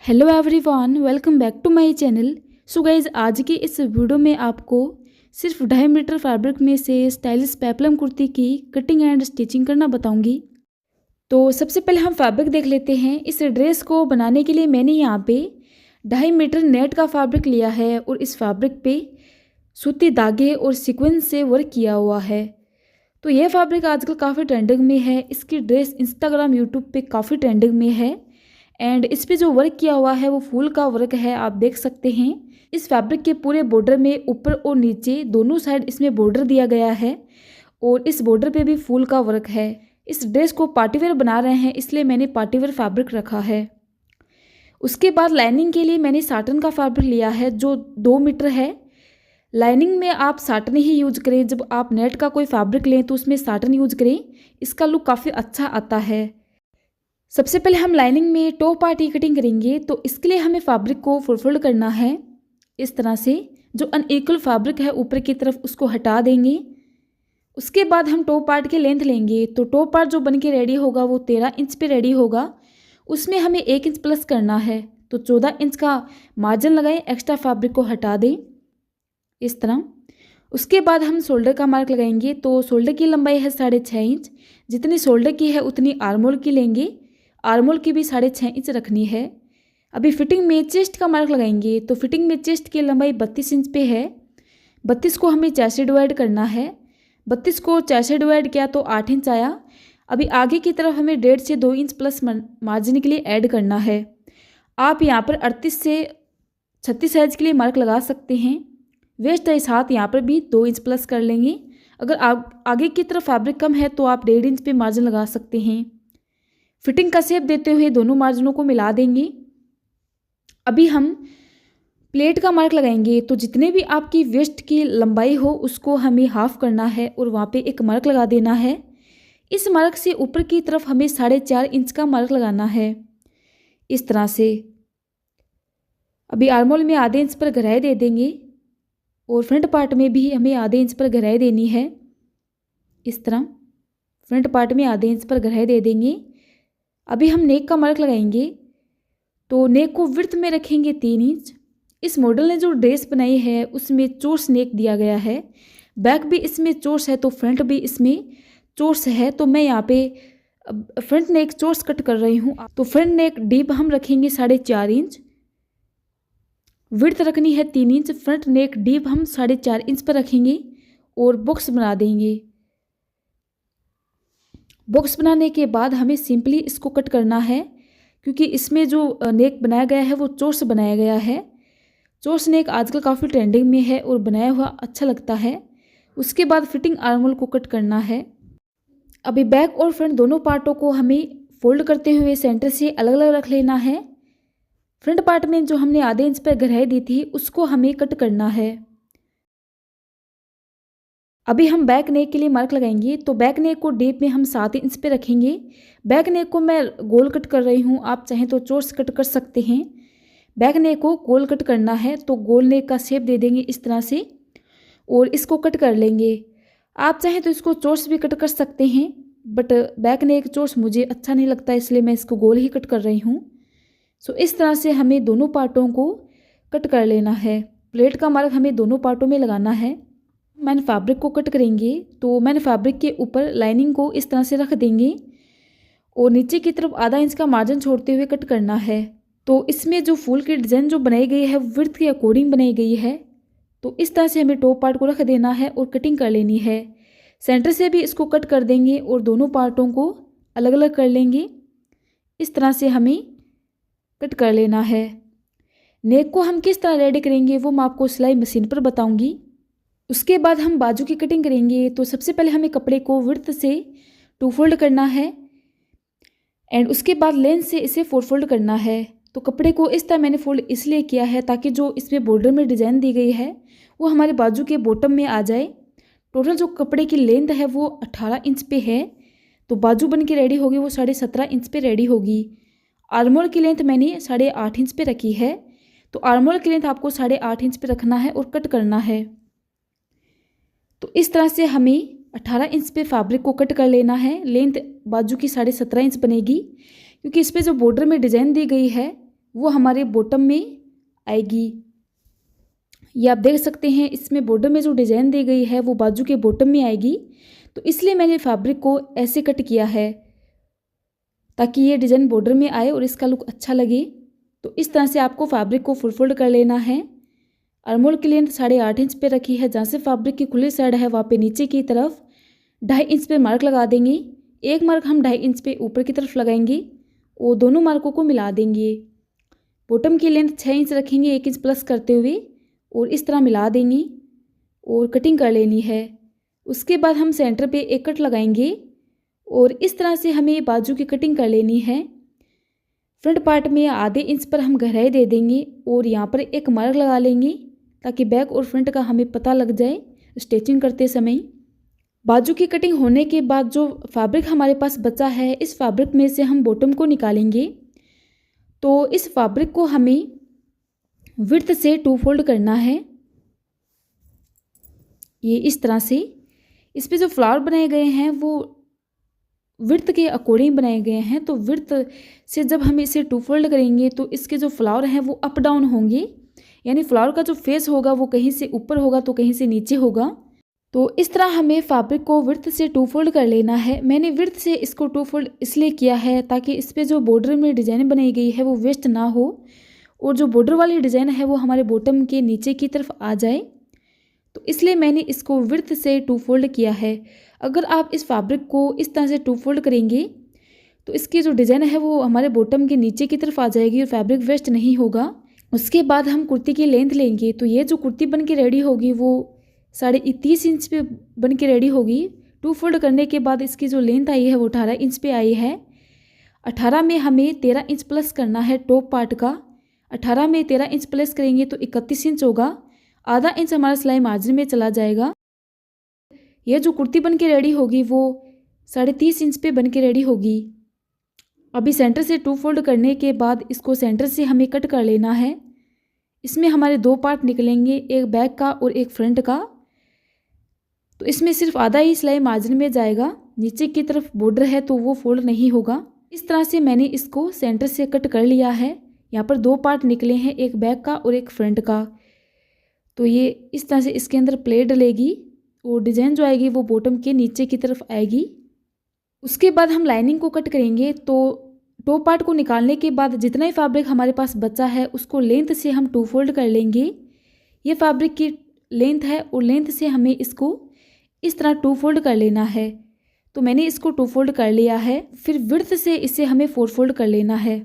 Hello everyone, welcome back to my channel. So guys, आज की इस वीडियो में आपको सिर्फ 2.5 मीटर फैब्रिक में से स्टाइलिश पेप्लम कुर्ती की कटिंग एंड स्टिचिंग करना बताऊंगी। तो सबसे पहले हम फैब्रिक देख लेते हैं। इस ड्रेस को बनाने के लिए मैंने यहाँ पे 2.5 मीटर नेट का फैब्रिक लिया है और इस फैब्रिक पे सूती धागे और सीक्वेंस से वर्क किया हुआ है। तो यह फैब्रिक आजकल काफ़ी ट्रेंडिंग में है। इसकी ड्रेस इंस्टाग्राम यूट्यूब पे काफ़ी ट्रेंडिंग में है एंड इस पे जो वर्क किया हुआ है वो फूल का वर्क है, आप देख सकते हैं। इस फैब्रिक के पूरे बॉर्डर में ऊपर और नीचे दोनों साइड इसमें बॉर्डर दिया गया है और इस बॉर्डर पे भी फूल का वर्क है। इस ड्रेस को पार्टीवेयर बना रहे हैं, इसलिए मैंने पार्टीवेयर फैब्रिक रखा है। उसके बाद लाइनिंग के लिए मैंने साटन का फैब्रिक लिया है जो 2 मीटर है। लाइनिंग में आप साटन ही यूज करें। जब आप नेट का कोई फैब्रिक लें तो उसमें साटन यूज करें, इसका लुक काफ़ी अच्छा आता है। सबसे पहले हम लाइनिंग में टॉप पार्ट की कटिंग करेंगे। तो इसके लिए हमें फैब्रिक को फोल्ड करना है इस तरह से। जो अनइक्वल फैब्रिक है ऊपर की तरफ उसको हटा देंगे। उसके बाद हम टॉप पार्ट की लेंथ लेंगे। तो टॉप पार्ट जो बन के रेडी होगा वो 13 इंच पे रेडी होगा। उसमें हमें 1 इंच प्लस करना है। तो 14 इंच का मार्जिन लगाएं, एक्स्ट्रा फैब्रिक को हटा दें इस तरह। उसके बाद हम शोल्डर का मार्क लगाएंगे। तो शोल्डर की लंबाई है 6.5 इंच। जितनी शोल्डर की है उतनी आर्मोल की लेंगे। आर्मोल की भी 6.5 इंच रखनी है। अभी फिटिंग में चेस्ट का मार्क लगाएंगे। तो फिटिंग में चेस्ट की लंबाई 32 इंच पे है। 32 को हमें 4 से डिवाइड करना है। 32 को 4 से डिवाइड किया तो 8 इंच आया। अभी आगे की तरफ हमें 1.5 से 2 इंच प्लस मार्जिन के लिए ऐड करना है। आप यहाँ पर 38 से 36 साइज के लिए मार्क लगा सकते हैं। वेस्ट के साथ यहाँ पर भी 2 इंच प्लस कर लेंगे। अगर आगे की तरफ फैब्रिक कम है तो आप 1.5 इंच पे मार्जिन लगा सकते हैं। फिटिंग का शेप देते हुए दोनों मार्जिनों को मिला देंगे। अभी हम प्लेट का मार्क लगाएंगे। तो जितने भी आपकी वेस्ट की लंबाई हो उसको हमें हाफ करना है और वहाँ पे एक मार्क लगा देना है। इस मार्क से ऊपर की तरफ हमें 4.5 इंच का मार्क लगाना है इस तरह से। अभी आर्मोल में आधे इंच पर गहराई दे देंगे और फ्रंट पार्ट में भी हमें आधे इंच पर गहराई देनी है इस तरह। फ्रंट पार्ट में आधे इंच पर गहराई दे देंगे। अभी हम नेक का मार्क लगाएंगे। तो नेक को विड्थ में रखेंगे 3 इंच। इस मॉडल ने जो ड्रेस बनाई है उसमें चोर्स नेक दिया गया है। बैक भी इसमें चोर्स है तो फ्रंट भी इसमें चोर्स है। तो मैं यहाँ पे फ्रंट नेक चोर्स कट कर रही हूँ। तो फ्रंट नेक डीप हम रखेंगे 4.5 इंच। विड्थ रखनी है 3 इंच। फ्रंट नेक डीप हम 4.5 इंच पर रखेंगे और बॉक्स बना देंगे। बॉक्स बनाने के बाद हमें सिंपली इसको कट करना है क्योंकि इसमें जो नेक बनाया गया है वो चोर्स बनाया गया है। चोर्स नेक आजकल काफ़ी ट्रेंडिंग में है और बनाया हुआ अच्छा लगता है। उसके बाद फिटिंग आर्मोल को कट करना है। अभी बैक और फ्रंट दोनों पार्टों को हमें फोल्ड करते हुए सेंटर से अलग अलग रख लेना है। फ्रंट पार्ट में जो हमने आधे इंच पर गहराई दी थी उसको हमें कट करना है। अभी हम बैक नेक के लिए मार्क लगाएंगे। तो बैक नेक को डीप में हम 7 इंच पे रखेंगे। बैक नेक को मैं गोल कट कर रही हूँ, आप चाहें तो चोर्स कट कर सकते हैं। बैक नेक को गोल कट करना है तो गोल नेक का शेप दे देंगे इस तरह से और इसको कट कर लेंगे। आप चाहें तो इसको चोर्स भी कट कर सकते हैं, बट बैक नेक चोर्स मुझे अच्छा नहीं लगता इसलिए मैं इसको गोल ही कट कर रही हूँ। सो इस तरह से हमें दोनों पार्टों को कट कर लेना है। प्लेट का मार्क हमें दोनों पार्टों में लगाना है। मैंने फैब्रिक को कट करेंगे। तो मैंने फैब्रिक के ऊपर लाइनिंग को इस तरह से रख देंगे और नीचे की तरफ आधा इंच का मार्जिन छोड़ते हुए कट करना है। तो इसमें जो फूल की डिज़ाइन जो बनाई गई है विड्थ के अकॉर्डिंग बनाई गई है। तो इस तरह से हमें टॉप पार्ट को रख देना है और कटिंग कर लेनी है। सेंटर से भी इसको कट कर देंगे और दोनों पार्टों को अलग अलग कर लेंगे। इस तरह से हमें कट कर लेना है। नेक को हम किस तरह रेडी करेंगे वो मैं आपको सिलाई मशीन पर बताऊँगी। उसके बाद हम बाजू की कटिंग करेंगे। तो सबसे पहले हमें कपड़े को विड्थ से 2 फोल्ड करना है एंड उसके बाद लेंथ से इसे 4 फोल्ड करना है। तो कपड़े को इस तरह मैंने फोल्ड इसलिए किया है ताकि जो इसमें बॉर्डर में डिज़ाइन दी गई है वो हमारे बाजू के बॉटम में आ जाए। टोटल जो कपड़े की लेंथ है वो 18 इंच पे है। तो बाजू बन के रेडी होगी वो 17.5 इंच पे रेडी होगी। आर्मोल की लेंथ मैंने 8.5 इंच पे रखी है। तो आर्मोल की लेंथ आपको 8.5 इंच पे रखना है और कट करना है। तो इस तरह से हमें 18 इंच पे फैब्रिक को कट कर लेना है। लेंथ बाजू की 17.5 इंच बनेगी क्योंकि इस पर जो बॉर्डर में डिज़ाइन दी गई है वो हमारे बॉटम में आएगी। ये आप देख सकते हैं, इसमें बॉर्डर में जो डिज़ाइन दी गई है वो बाजू के बॉटम में आएगी। तो इसलिए मैंने फैब्रिक को ऐसे कट किया है ताकि ये डिज़ाइन बॉर्डर में आए और इसका लुक अच्छा लगे। तो इस तरह से आपको फैब्रिक को फुल फोल्ड कर लेना है। आर्महोल की लेंथ 8.5 इंच पे रखी है। जहाँ से फैब्रिक की खुली साइड है वहाँ पे नीचे की तरफ 2.5 इंच पे मार्क लगा देंगे। एक मार्क हम 2.5 इंच पे ऊपर की तरफ लगाएंगे और दोनों मार्कों को मिला देंगे। बॉटम की लेंथ 6 इंच रखेंगे 1 इंच प्लस करते हुए और इस तरह मिला देंगे और कटिंग कर लेनी है। उसके बाद हम सेंटर पे एक कट लगाएंगे और इस तरह से हमें बाजू की कटिंग कर लेनी है। फ्रंट पार्ट में आधे इंच पर हम गहराई दे देंगे और यहाँ पर एक मार्क लगा लेंगे ताकि बैक और फ्रंट का हमें पता लग जाए स्टिचिंग करते समय। बाजू की कटिंग होने के बाद जो फैब्रिक हमारे पास बचा है, इस फैब्रिक में से हम बॉटम को निकालेंगे। तो इस फैब्रिक को हमें विड्थ से 2 फोल्ड करना है। ये इस तरह से इस पे जो फ्लावर बनाए गए हैं वो विड्थ के अकॉर्डिंग बनाए गए हैं। तो विड्थ से जब हम इसे 2 फोल्ड करेंगे तो इसके जो फ्लावर हैं वो अप डाउन होंगे, यानी फ्लावर का जो फेस होगा वो कहीं से ऊपर होगा तो कहीं से नीचे होगा। तो इस तरह हमें फैब्रिक को विड्थ से 2 फोल्ड कर लेना है। मैंने विड्थ से इसको 2 फोल्ड इसलिए किया है ताकि इस पर जो बॉर्डर में डिज़ाइन बनाई गई है वो वेस्ट ना हो और जो बॉर्डर वाली डिज़ाइन है वो हमारे बॉटम के नीचे की तरफ आ जाए। तो इसलिए मैंने इसको विड्थ से 2 फोल्ड किया है। अगर आप इस फैब्रिक को इस तरह से 2 फोल्ड करेंगे तो इसकी जो डिज़ाइन है वो हमारे बॉटम के नीचे की तरफ आ जाएगी और फैब्रिक वेस्ट नहीं होगा। उसके बाद हम कुर्ती की लेंथ लेंगे। तो ये जो कुर्ती बन के रेडी होगी वो 30.5 इंच पे बन के रेडी होगी। 2 फोल्ड करने के बाद इसकी जो लेंथ आई है वो 18 इंच पे आई है। 18 में हमें 13 इंच प्लस करना है टॉप पार्ट का। 18 में 13 इंच प्लस करेंगे तो 31 इंच होगा। आधा इंच हमारा सिलाई मार्जिन में चला जाएगा। यह जो कुर्ती बन के रेडी होगी वो 30.5 इंच पे बन के रेडी होगी। अभी सेंटर से 2 फोल्ड करने के बाद इसको सेंटर से हमें कट कर लेना है। इसमें हमारे 2 पार्ट निकलेंगे, एक बैक का और एक फ्रंट का। तो इसमें सिर्फ आधा ही सिलाई मार्जिन में जाएगा, नीचे की तरफ बॉर्डर है तो वो फोल्ड नहीं होगा। इस तरह से मैंने इसको सेंटर से कट कर लिया है। यहाँ पर 2 पार्ट निकले हैं, एक बैक का और एक फ्रंट का। तो ये इस तरह से इसके अंदर प्लेट डलेगी और डिज़ाइन जो आएगी वो बॉटम के नीचे की तरफ आएगी। उसके बाद हम लाइनिंग को कट करेंगे। तो टॉप पार्ट को निकालने के बाद जितना ही फैब्रिक हमारे पास बचा है उसको लेंथ से हम 2 फोल्ड कर लेंगे। ये फैब्रिक की लेंथ है और लेंथ से हमें इसको इस तरह 2 फोल्ड कर लेना है। तो मैंने इसको 2 फोल्ड कर लिया है। फिर विड्थ से इसे हमें 4 फोल्ड कर लेना है।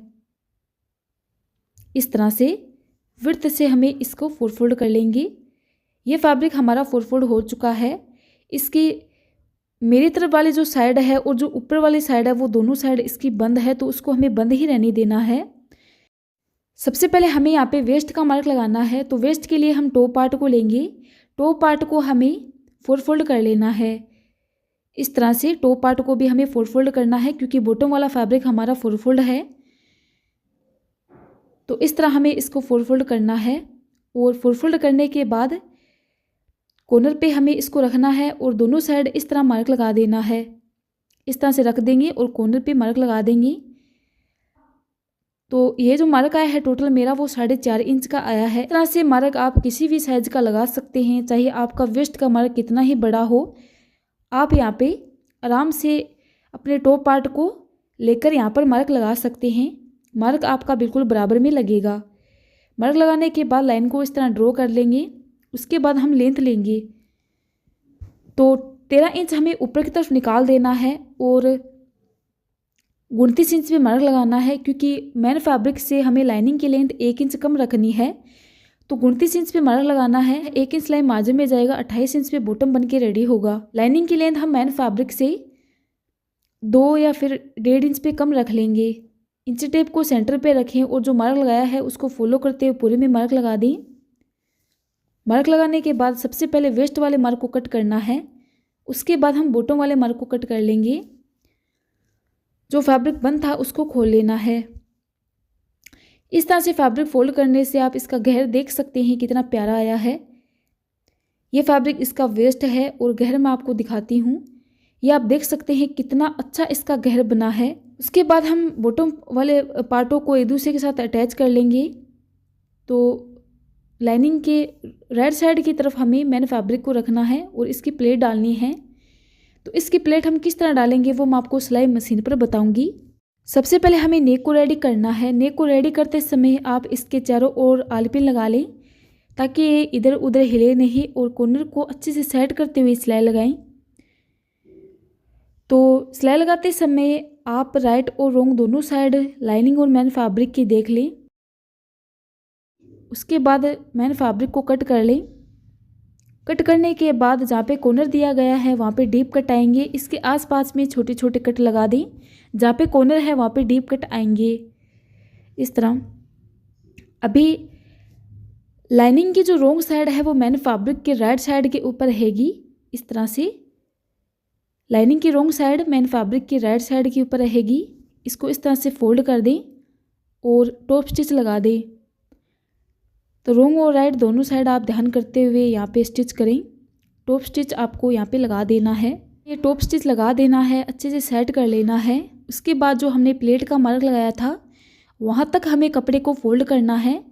इस तरह से विड्थ से हमें इसको 4 फोल्ड कर लेंगे। ये फैब्रिक हमारा 4 फोल्ड हो चुका है। इसकी मेरी तरफ वाली जो साइड है और जो ऊपर वाली साइड है वो दोनों साइड इसकी बंद है, तो उसको हमें बंद ही रहने देना है। सबसे पहले हमें यहाँ पे वेस्ट का मार्क लगाना है। तो वेस्ट के लिए हम टॉप पार्ट को लेंगे। टॉप पार्ट को हमें 4 फोल्ड कर लेना है। इस तरह से टॉप पार्ट को भी हमें 4 फोल्ड करना है क्योंकि बॉटम वाला फैब्रिक हमारा 4 फोल्ड है। तो इस तरह हमें इसको 4 फोल्ड करना है और 4 फोल्ड करने के बाद कॉर्नर पे हमें इसको रखना है और दोनों साइड इस तरह मार्क लगा देना है। इस तरह से रख देंगे और कॉर्नर पे मार्क लगा देंगे। तो ये जो मार्क आया है टोटल मेरा वो 4.5 इंच का आया है। इस तरह से मार्क आप किसी भी साइज का लगा सकते हैं, चाहे आपका वेस्ट का मार्क कितना ही बड़ा हो। आप यहाँ पे आराम से अपने टॉप पार्ट को लेकर यहाँ पर मार्क लगा सकते हैं। मार्क आपका बिल्कुल बराबर में लगेगा। मार्क लगाने के बाद लाइन को इस तरह ड्रॉ कर लेंगे। उसके बाद हम लेंथ लेंगे। तो 13 इंच हमें ऊपर की तरफ निकाल देना है और 29 इंच पे मार्क लगाना है क्योंकि मैन फैब्रिक से हमें लाइनिंग की लेंथ 1 इंच कम रखनी है। तो 29 इंच पे मार्क लगाना है। 1 इंच लाइन मार्जिन में जाएगा, 28 इंच पे बॉटम बन के रेडी होगा। लाइनिंग की लेंथ हम मैन फैब्रिक से 2 या फिर 1.5 इंच पे कम रख लेंगे। इंच टेप को सेंटर पे रखें और जो मार्क लगाया है उसको फॉलो करते हुए पूरे में मार्क लगा दें। मार्क लगाने के बाद सबसे पहले वेस्ट वाले मार्क को कट करना है। उसके बाद हम बॉटम वाले मार्क को कट कर लेंगे। जो फैब्रिक बंद था उसको खोल लेना है। इस तरह से फैब्रिक फोल्ड करने से आप इसका घेर देख सकते हैं कितना प्यारा आया है। ये फैब्रिक इसका वेस्ट है और घेर मैं आपको दिखाती हूँ। ये आप देख सकते हैं कितना अच्छा इसका घेर बना है। उसके बाद हम बॉटम वाले पार्टों को एक दूसरे के साथ अटैच कर लेंगे। तो लाइनिंग के राइट साइड की तरफ हमें मैन फैब्रिक को रखना है और इसकी प्लेट डालनी है। तो इसकी प्लेट हम किस तरह डालेंगे वो मैं आपको सिलाई मशीन पर बताऊंगी। सबसे पहले हमें नेक को रेडी करना है। नेक को रेडी करते समय आप इसके चारों ओर आली पिन लगा लें ताकि ये इधर उधर हिले नहीं, और कॉर्नर को अच्छे से सेट करते हुए सिलाई लगाएं। तो सिलाई लगाते समय आप राइट और रॉन्ग दोनों साइड लाइनिंग और मैन फैब्रिक की देख लें। उसके बाद मैन फैब्रिक को कट कर लें। कट करने के बाद जहाँ पे कॉर्नर दिया गया है वहाँ पे डीप कट आएंगे। इसके आसपास में छोटे छोटे कट लगा दें। जहाँ पे कॉर्नर है वहाँ पे डीप कट आएंगे इस तरह। अभी लाइनिंग की जो रॉन्ग साइड है वो मैन फैब्रिक के राइट साइड के ऊपर रहेगी। इस तरह से लाइनिंग की रॉन्ग साइड मैन फैब्रिक की राइट साइड के ऊपर रहेगी। इसको इस तरह से फोल्ड कर दें और टॉप स्टिच लगा दें। तो रॉन्ग और राइट दोनों साइड आप ध्यान करते हुए यहाँ पे स्टिच करें। टॉप स्टिच आपको यहाँ पे लगा देना है। ये टॉप स्टिच लगा देना है, अच्छे से सेट कर लेना है। उसके बाद जो हमने प्लेट का मार्क लगाया था वहाँ तक हमें कपड़े को फोल्ड करना है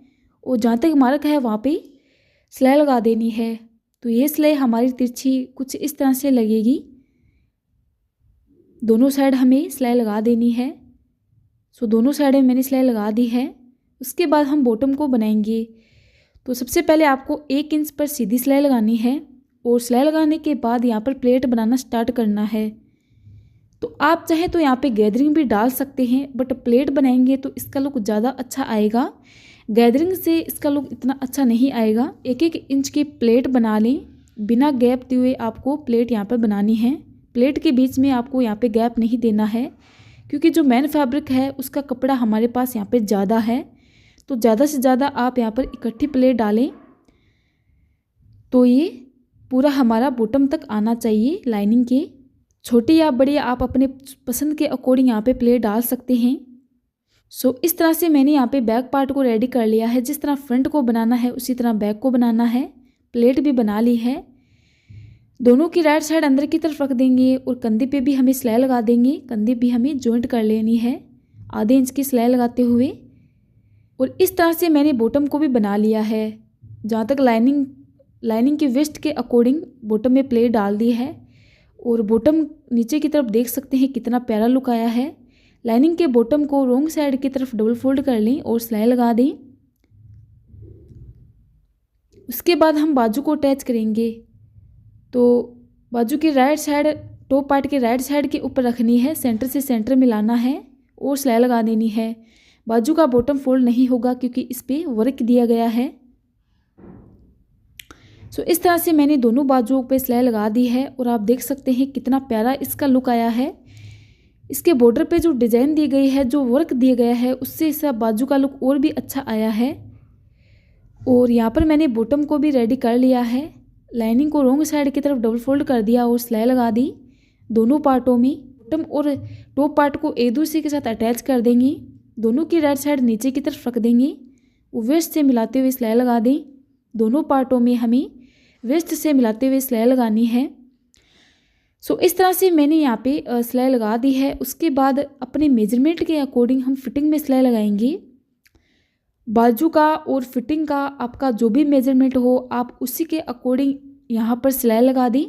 और जहाँ तक मार्क है वहाँ पे सिलाई लगा देनी है। तो ये सिलाई हमारी तिरछी कुछ इस तरह से लगेगी। दोनों साइड हमें सिलाई लगा देनी है। सो दोनों साइड में मैंने सिलाई लगा दी है। उसके बाद हम बॉटम को बनाएंगे। तो सबसे पहले आपको 1 इंच पर सीधी सिलाई लगानी है और सिलाई लगाने के बाद यहाँ पर प्लेट बनाना स्टार्ट करना है। तो आप चाहें तो यहाँ पे गैदरिंग भी डाल सकते हैं, बट प्लेट बनाएंगे तो इसका लुक ज़्यादा अच्छा आएगा। गैदरिंग से इसका लुक इतना अच्छा नहीं आएगा। 1-1 इंच की प्लेट बना लें। बिना गैप दिए हुए आपको प्लेट यहाँ पर बनानी है। प्लेट के बीच में आपको यहाँ पे गैप नहीं देना है क्योंकि जो मैन फैब्रिक है उसका कपड़ा हमारे पास यहाँ पे ज़्यादा है। तो ज़्यादा से ज़्यादा आप यहाँ पर इकट्ठी प्लेट डालें तो ये पूरा हमारा बॉटम तक आना चाहिए। लाइनिंग के छोटी या बड़ी आप अपने पसंद के अकॉर्डिंग यहाँ पे प्लेट डाल सकते हैं। सो इस तरह से मैंने यहाँ पे बैक पार्ट को रेडी कर लिया है। जिस तरह फ्रंट को बनाना है उसी तरह बैक को बनाना है। प्लेट भी बना ली है। दोनों की राइट साइड अंदर की तरफ रख देंगे और कंधे पे भी हमें सिलाई लगा देंगे। कंधे भी हमें जॉइंट कर लेनी है आधे इंच की सिलाई लगाते हुए। और इस तरह से मैंने बॉटम को भी बना लिया है। जहाँ तक लाइनिंग की वेस्ट के अकॉर्डिंग बॉटम में प्लेट डाल दी है और बॉटम नीचे की तरफ देख सकते हैं कितना प्यारा लुक आया है। लाइनिंग के बॉटम को रॉन्ग साइड की तरफ डबल फोल्ड कर लें और सिलाई लगा दें। उसके बाद हम बाजू को अटैच करेंगे। तो बाजू की राइट साइड टॉप पार्ट के राइट साइड के ऊपर रखनी है, सेंटर से सेंटर मिलाना है और सिलाई लगा देनी है। बाजू का बॉटम फोल्ड नहीं होगा क्योंकि इस पर वर्क दिया गया है। सो इस तरह से मैंने दोनों बाजुओं पे सिलाई लगा दी है और आप देख सकते हैं कितना प्यारा इसका लुक आया है। इसके बॉर्डर पे जो डिज़ाइन दी गई है, जो वर्क दिया गया है, उससे इसका बाजू का लुक और भी अच्छा आया है। और यहाँ पर मैंने बॉटम को भी रेडी कर लिया है। लाइनिंग को रॉन्ग साइड की तरफ डबल फोल्ड कर दिया और सिलाई लगा दी दोनों पार्टों में। बॉटम और टॉप पार्ट को एक दूसरे के साथ अटैच कर देंगे। दोनों की राइट साइड नीचे की तरफ रख देंगे। वो वेस्ट से मिलाते हुए सिलाई लगा दें। दोनों पार्टों में हमें वेस्ट से मिलाते हुए सिलाई लगानी है। सो इस तरह से मैंने यहाँ पे सिलाई लगा दी है। उसके बाद अपने मेजरमेंट के अकॉर्डिंग हम फिटिंग में सिलाई लगाएंगे। बाजू का और फिटिंग का आपका जो भी मेजरमेंट हो आप उसी के अकॉर्डिंग यहाँ पर सिलाई लगा दें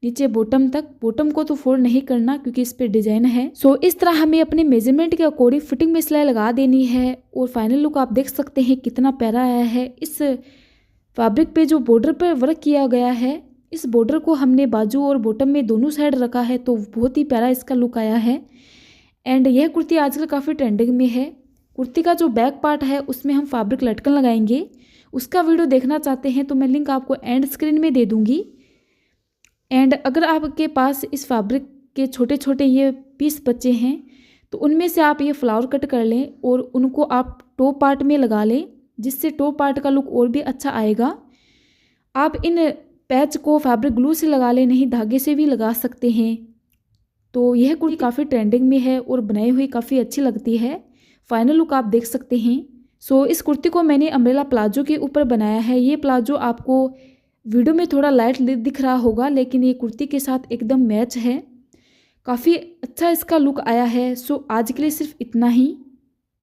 नीचे बॉटम तक। बॉटम को तो फोल्ड नहीं करना क्योंकि इस पर डिजाइन है। सो इस तरह हमें अपने मेजरमेंट के अकॉर्डिंग फिटिंग में सिलाई लगा देनी है। और फाइनल लुक आप देख सकते हैं कितना प्यारा आया है। इस फैब्रिक पे जो बॉर्डर पर वर्क किया गया है, इस बॉर्डर को हमने बाजू और बॉटम में दोनों साइड रखा है तो बहुत ही प्यारा इसका लुक आया है। एंड यह कुर्ती आजकल काफ़ी ट्रेंडिंग में है। कुर्ती का जो बैक पार्ट है उसमें हम फैब्रिक लटकन लगाएंगे। उसका वीडियो देखना चाहते हैं तो मैं लिंक आपको एंड स्क्रीन में दे दूँगी। एंड अगर आपके पास इस फैब्रिक के छोटे छोटे ये पीस बचे हैं तो उनमें से आप ये फ्लावर कट कर लें और उनको आप टॉप पार्ट में लगा लें, जिससे टॉप पार्ट का लुक और भी अच्छा आएगा। आप इन पैच को फैब्रिक ग्लू से लगा लें, नहीं धागे से भी लगा सकते हैं। तो यह कुर्ती काफ़ी ट्रेंडिंग में है और बनाई हुई काफ़ी अच्छी लगती है। फाइनल लुक आप देख सकते हैं। सो इस कुर्ती को मैंने अम्ब्रेला प्लाजो के ऊपर बनाया है। ये प्लाजो आपको वीडियो में थोड़ा लाइट दिख रहा होगा लेकिन ये कुर्ती के साथ एकदम मैच है। काफ़ी अच्छा इसका लुक आया है। सो आज के लिए सिर्फ इतना ही।